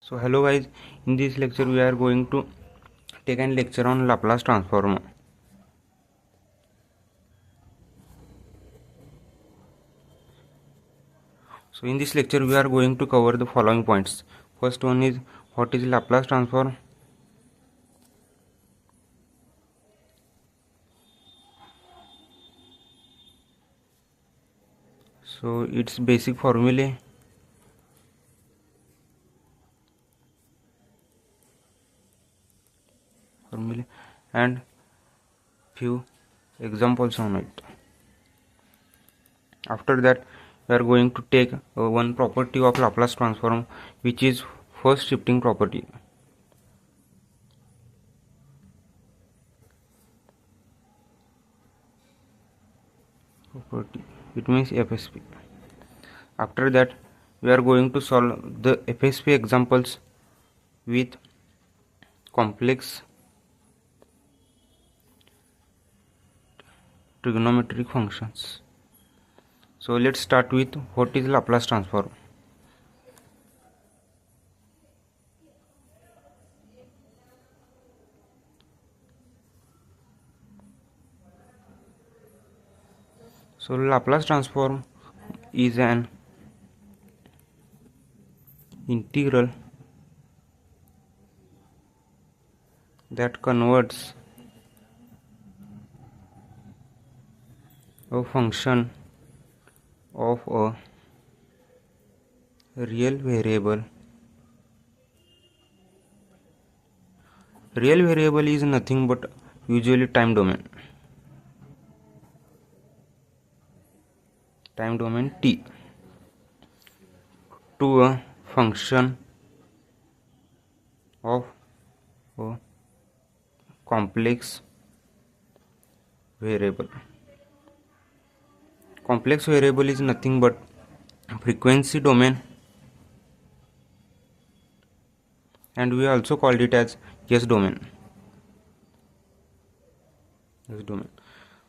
So hello guys, in this lecture we are going to take an lecture on Laplace transform. So in this lecture we are going to cover the following points. First one is what is Laplace transform. So its basic formulae, and few examples on it. After that we are going to take one property of Laplace transform, which is first shifting property. It means FSP. After that we are going to solve the FSP examples with complex trigonometric functions. So let's start with what is Laplace transform. So Laplace transform is an integral that converts a function of a real variable. Real variable is nothing but usually time domain t, to a function of a complex variable. Complex variable is nothing but frequency domain, and we also called it as S domain.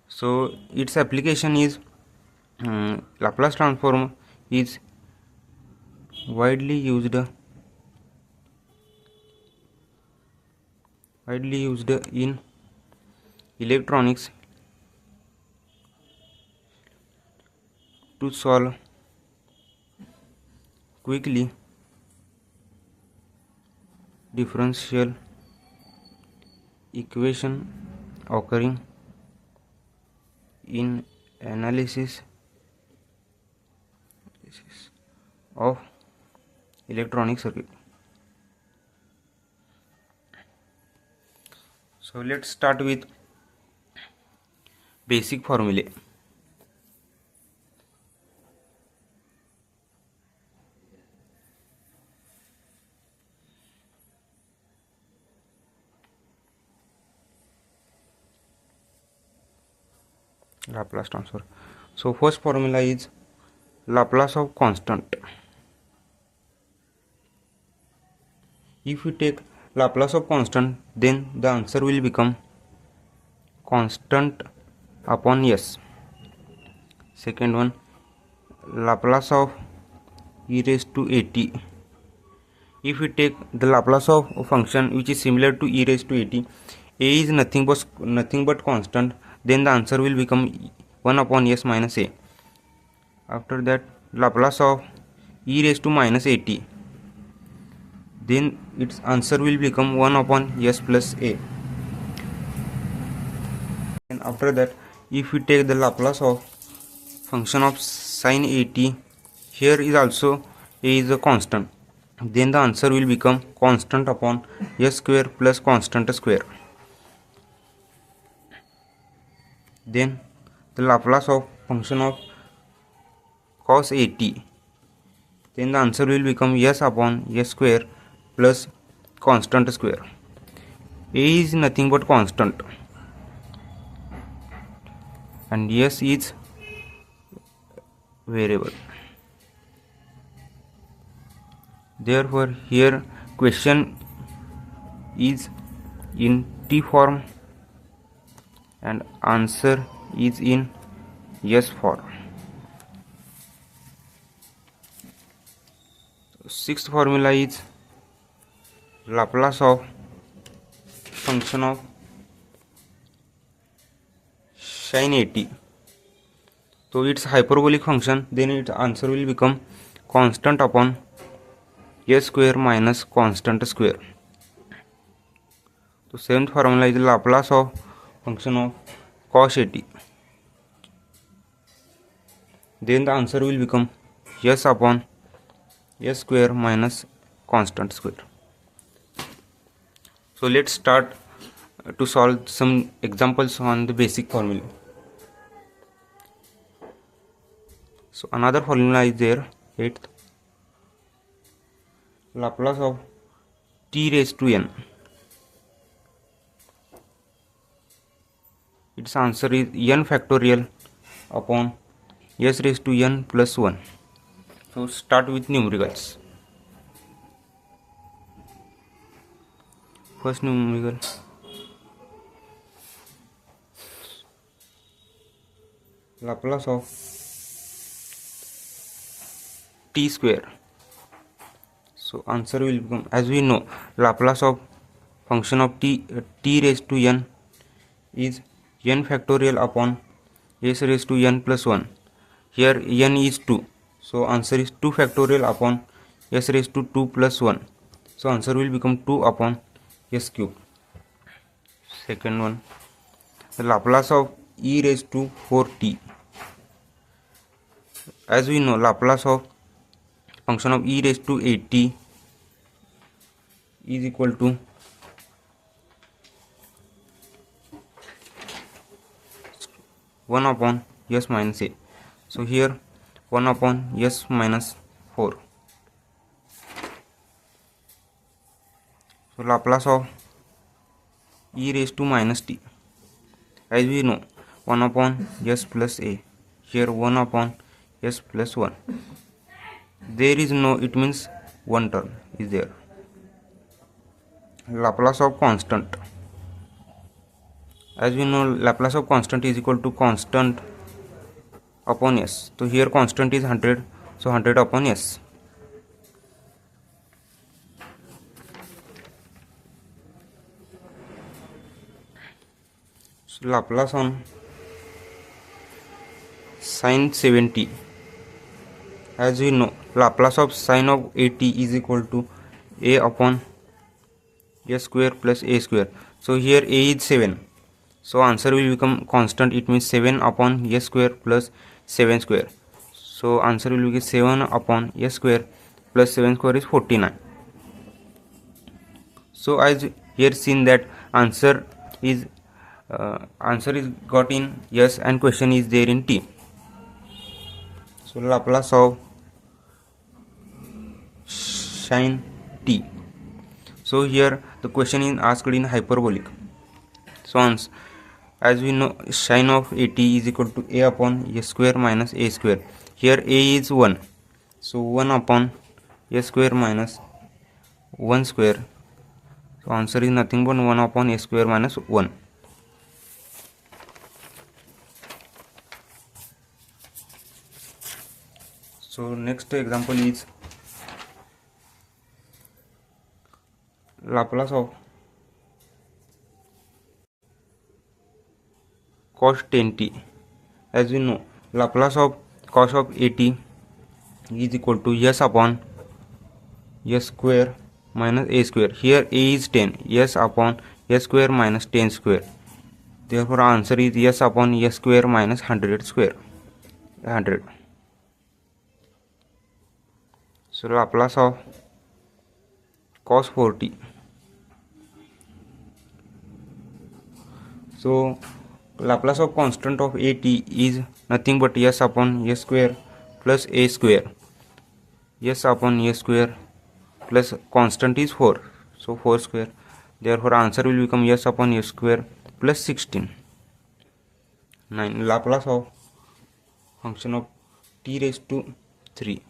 So its application is Laplace transform is widely used in electronics to solve quickly differential equation occurring in analysis of electronic circuit. So let's start with basic formulae. Laplace transform. So first formula is Laplace of constant. If we take Laplace of constant, then the answer will become constant upon S. Second one, Laplace of e raised to at. If we take the Laplace of a function which is similar to e raised to at, a is nothing but constant, then the answer will become 1 upon S minus a. After that, Laplace of e raised to minus at, then its answer will become 1 upon S plus a. And after that, if we take the Laplace of function of sin at, here is also a is a constant, then the answer will become constant upon S square plus constant square. Then the Laplace of function of cos at, then the answer will become S upon S square plus constant square. A is nothing but constant and S is variable. Therefore here question is in T form and answer is in S form. Sixth formula is Laplace of function of sin 80. So its hyperbolic function, then its answer will become constant upon a square minus constant square. So seventh formula is Laplace of function of cos 80. Then the answer will become s upon s square minus constant square. So let's start to solve some examples on the basic formula. So another formula is there, eighth, Laplace of t raised to n. Its answer is n factorial upon s raised to n plus 1. So start with numericals. First numerical, Laplace of t square. So answer will become, as we know, Laplace of function of t raised to n is n factorial upon s raised to n plus 1. Here n is 2, so answer is 2 factorial upon s raised to 2 plus 1. So answer will become 2 upon s cube. Second one, the Laplace of e raised to 4t. As we know, Laplace of function of e raised to 8t is equal to one upon s minus a. So here 1 upon s minus 4. So Laplace of e raised to minus t. As we know, 1 upon s plus a. Here 1 upon s plus 1. There is no, it means one term is there. Laplace of constant. As we know, Laplace of constant is equal to constant upon s. So here constant is 100, so 100 upon s. So Laplace on sin 70. As we know, Laplace of sin of 80 is equal to a upon s square plus a square. So here a is 7. So answer will become constant, it means 7 upon s square plus 7 square. So answer will be 7 upon s square plus 7 square is 49. So as here seen that answer is got in s and question is there in t. So Laplace of sin t. So here the question is asked in hyperbolic. So as we know, sin of 80 is equal to a upon s square minus a square. Here a is 1. So 1 upon s square minus 1 square. So answer is nothing but 1 upon s square minus 1. So next example is Laplace of cos 10t. As we know, Laplace of cos of 80 is equal to s upon s square minus a square. Here a is 10, s upon s square minus 10 square. Therefore answer is s upon s square minus 100 square. 100. So Laplace of cos 40. So Laplace of constant of 80 is nothing but s upon s square plus a square. S upon a square plus constant is 4. So 4 square. Therefore answer will become s upon a square plus 16. 9. Laplace of function of t raised to 3.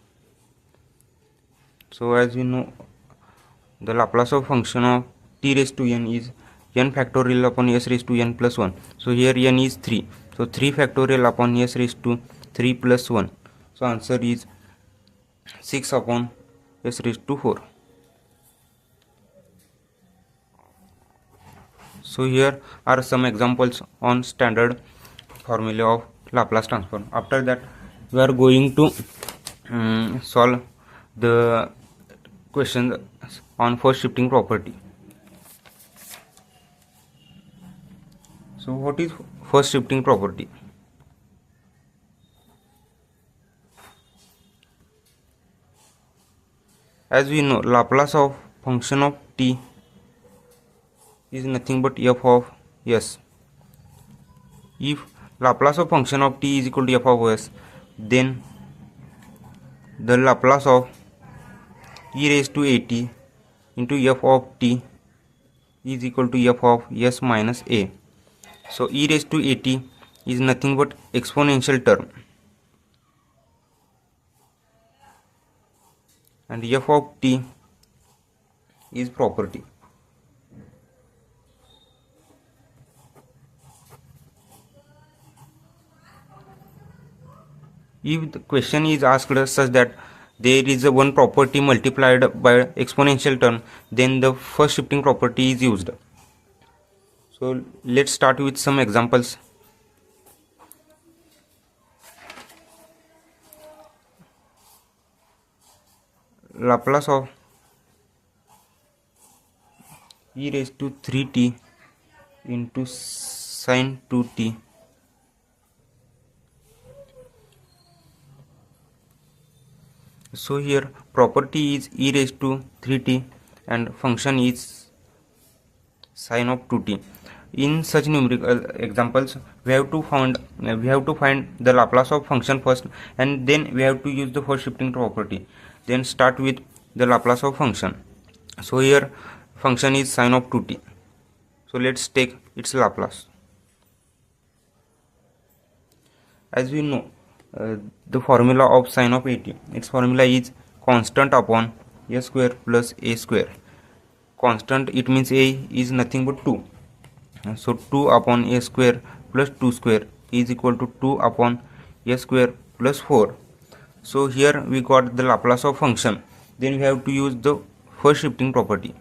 So as we know, the Laplace of function of t raised to n is n factorial upon s raised to n plus 1. So here n is 3. So 3 factorial upon s raised to 3 plus 1. So answer is 6 upon s raised to 4. So here are some examples on standard formula of Laplace transform. After that we are going to solve the questions on first shifting property. So what is first shifting property? As we know, Laplace of function of t is nothing but f of s. If Laplace of function of t is equal to f of s, then the Laplace of e raised to at into f of t is equal to f of s minus a. So e raised to at is nothing but exponential term, and f of t is property. If the question is asked such that there is a one property multiplied by exponential term, then the first shifting property is used. So let's start with some examples. Laplace of e raised to 3t into sine 2t So here property is e raised to 3t and function is sine of 2t. In such numerical examples, we have to find the Laplace of function first, and then we have to use the first shifting property. Then start with the Laplace of function. So here function is sine of 2t. So let's take its Laplace. As we know, the formula of sine of 80, its formula is constant upon a square plus a square. Constant, it means a is nothing but 2. So 2 upon a square plus 2 square is equal to 2 upon a square plus 4. So here we got the Laplace of function. Then we have to use the first shifting property.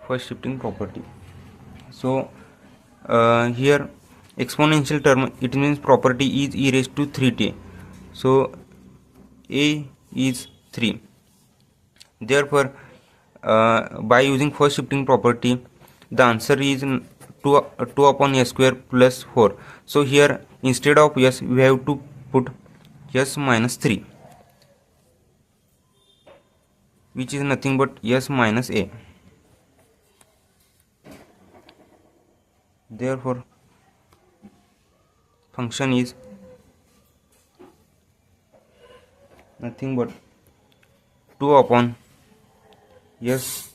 First shifting property. So here exponential term, it means property is e raised to 3t. So a is 3. Therefore by using first shifting property, the answer is 2 upon s square plus 4. So here instead of s we have to put s minus 3, which is nothing but s minus a. Therefore function is nothing but 2 upon s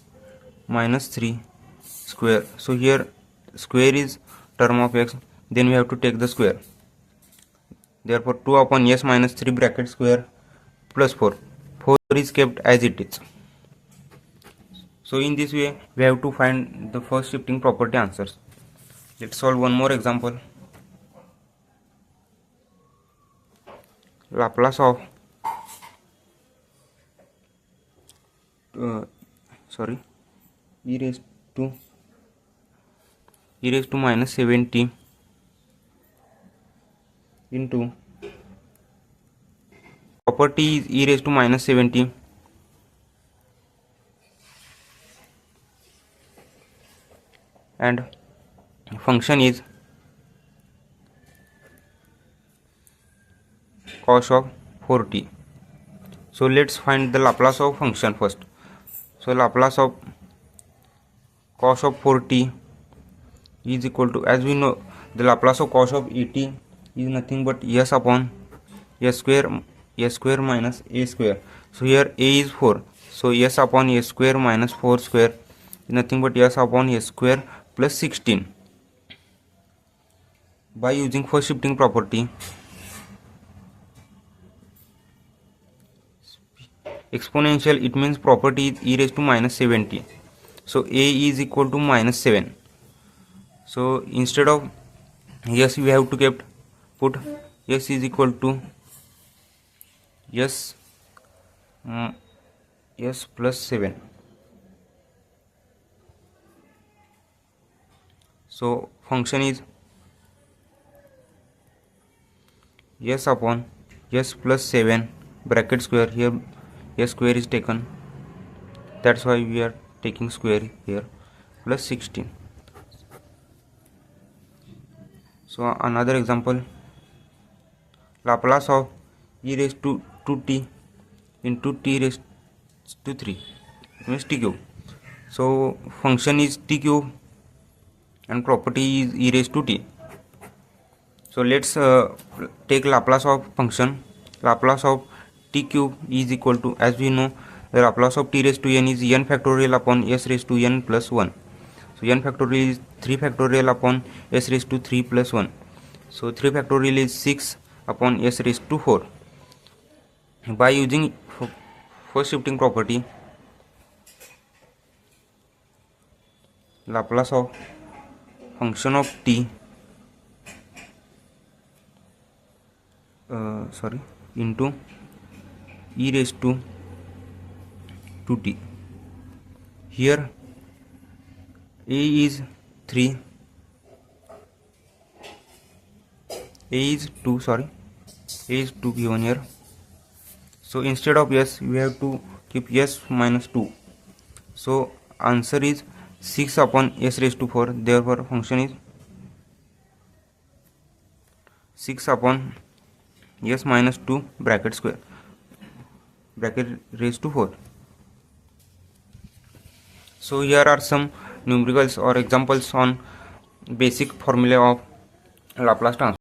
minus 3 square. So here square is term of x, then we have to take the square. Therefore 2 upon s minus 3 bracket square plus 4 is kept as it is. So in this way we have to find the first shifting property answers. Let's solve one more example. Laplace of e raised to minus 70 into property is e raised to minus 70 and function is cos of 4t. So let's find the Laplace of function first. So Laplace of cos of 4t is equal to, as we know, the Laplace of cos of 80 is nothing but s upon s square minus a square. So here a is 4, so s upon a square minus 4 square is nothing but s upon a square plus 16. By using first shifting property, exponential, it means property is e raised to minus 70. So a is equal to minus 7. So instead of s we have to put s is equal to s s plus 7. So function is s upon s plus 7 bracket square. Here s square is taken, that's why we are taking square here, plus 16. So another example, Laplace of e raised to 2t into t raised to 3, it means t cube. So function is t cube and property is e raised to t. So let's take Laplace of function. Laplace of t cube is equal to, as we know, the Laplace of t raised to n is n factorial upon s raised to n plus 1. So n factorial is 3 factorial upon s raised to 3 plus 1. So 3 factorial is 6 upon s raised to 4. By using first shifting property, Laplace of function of t into e raised to 2t. Here a is 3, a is 2 given here. So instead of s we have to keep s minus 2. So answer is 6 upon s raised to 4. Therefore function is 6 upon s minus 2 bracket square bracket raised to 4. So here are some numericals or examples on basic formula of Laplace transform.